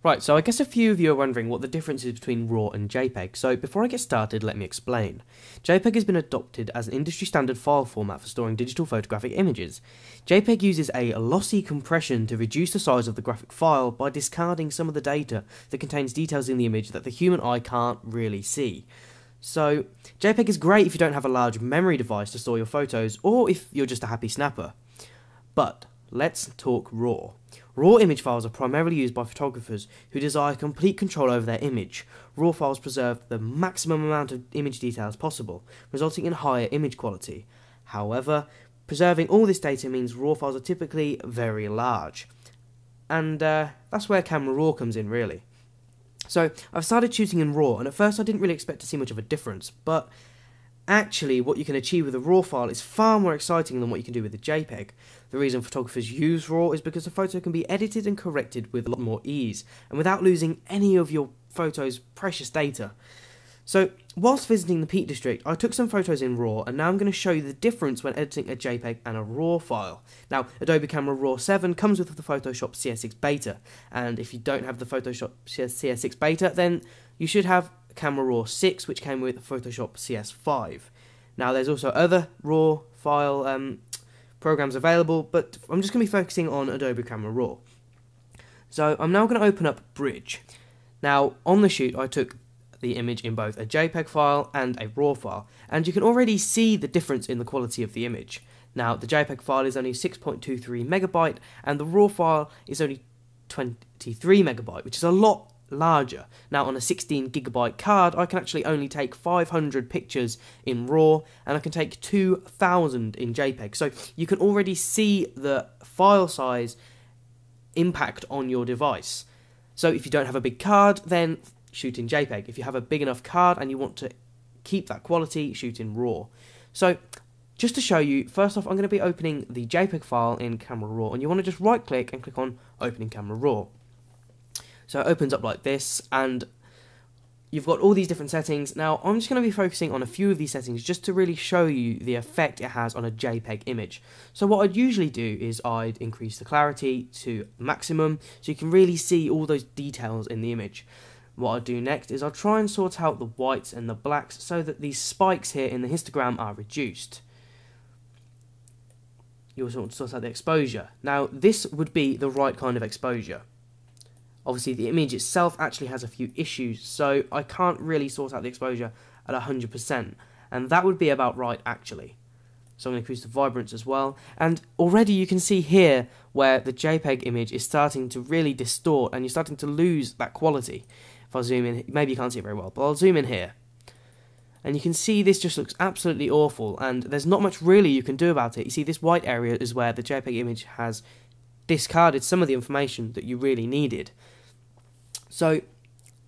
Right, so I guess a few of you are wondering what the difference is between RAW and JPEG, so before I get started, let me explain. JPEG has been adopted as an industry standard file format for storing digital photographic images. JPEG uses a lossy compression to reduce the size of the graphic file by discarding some of the data that contains details in the image that the human eye can't really see. So, JPEG is great if you don't have a large memory device to store your photos, or if you're just a happy snapper. But, let's talk RAW. RAW image files are primarily used by photographers who desire complete control over their image. RAW files preserve the maximum amount of image details possible, resulting in higher image quality. However, preserving all this data means RAW files are typically very large. And that's where Camera Raw comes in, really. So, I've started shooting in RAW, and at first I didn't really expect to see much of a difference, but actually, what you can achieve with a RAW file is far more exciting than what you can do with a JPEG. The reason photographers use RAW is because the photo can be edited and corrected with a lot more ease, and without losing any of your photo's precious data. So, whilst visiting the Peak District, I took some photos in RAW, and now I'm going to show you the difference when editing a JPEG and a RAW file. Now, Adobe Camera Raw 7 comes with the Photoshop CS6 Beta, and if you don't have the Photoshop CS6 Beta, then you should have Camera Raw 6, which came with Photoshop CS5. Now, there's also other RAW file programs available, but I'm just going to be focusing on Adobe Camera Raw. So, I'm now going to open up Bridge. Now, on the shoot, I took the image in both a JPEG file and a RAW file, and you can already see the difference in the quality of the image. Now, the JPEG file is only 6.23 megabyte, and the RAW file is only 23 megabyte, which is a lot larger. Now, on a 16 gigabyte card, I can actually only take 500 pictures in RAW, and I can take 2,000 in JPEG. So you can already see the file size impact on your device. So if you don't have a big card, then shoot in JPEG. If you have a big enough card and you want to keep that quality, shoot in RAW. So just to show you, first off, I'm going to be opening the JPEG file in Camera Raw, and you want to just right click and click on Opening Camera Raw. So it opens up like this, and you've got all these different settings. Now, I'm just going to be focusing on a few of these settings just to really show you the effect it has on a JPEG image. So what I'd usually do is I'd increase the clarity to maximum, so you can really see all those details in the image. What I'll do next is I'll try and sort out the whites and the blacks so that these spikes here in the histogram are reduced. You also want to sort out the exposure. Now, this would be the right kind of exposure. Obviously, the image itself actually has a few issues, so I can't really sort out the exposure at 100%, and that would be about right, actually. So I'm going to increase the vibrance as well, and already you can see here where the JPEG image is starting to really distort, and you're starting to lose that quality. If I zoom in, maybe you can't see it very well, but I'll zoom in here. And you can see this just looks absolutely awful, and there's not much really you can do about it. You see, this white area is where the JPEG image has discarded some of the information that you really needed. So,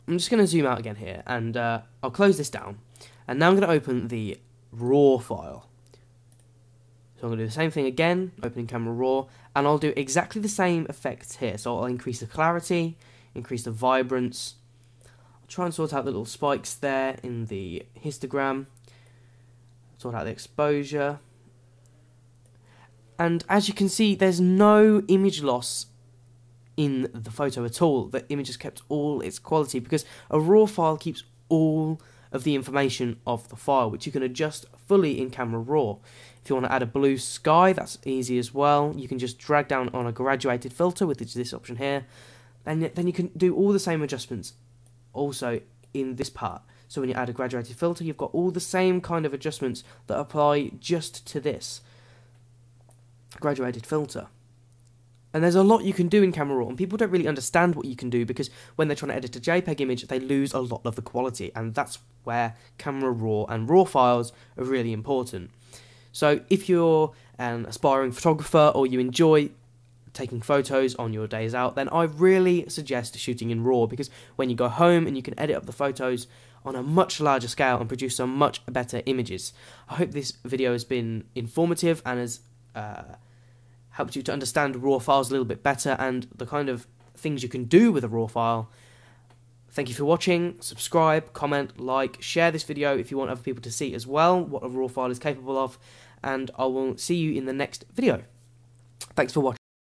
I'm just going to zoom out again here, and I'll close this down. And now I'm going to open the RAW file. So I'm going to do the same thing again, opening Camera Raw, and I'll do exactly the same effects here. So I'll increase the clarity, increase the vibrance, I'll try and sort out the little spikes there in the histogram, sort out the exposure. And as you can see, there's no image loss in the photo at all. The image has kept all its quality because a RAW file keeps all of the information of the file, which you can adjust fully in Camera Raw. If you want to add a blue sky, that's easy as well. You can just drag down on a graduated filter, with this option here, and then you can do all the same adjustments also in this part. So when you add a graduated filter, you've got all the same kind of adjustments that apply just to this graduated filter. And there's a lot you can do in Camera Raw, and people don't really understand what you can do because when they're trying to edit a JPEG image, they lose a lot of the quality, and that's where Camera Raw and RAW files are really important. So if you're an aspiring photographer or you enjoy taking photos on your days out, then I really suggest shooting in RAW, because when you go home and you can edit up the photos on a much larger scale and produce some much better images. I hope this video has been informative and has helped you to understand RAW files a little bit better and the kind of things you can do with a RAW file. Thank you for watching. Subscribe, comment, like, share this video if you want other people to see as well what a RAW file is capable of, and I will see you in the next video. Thanks for watching.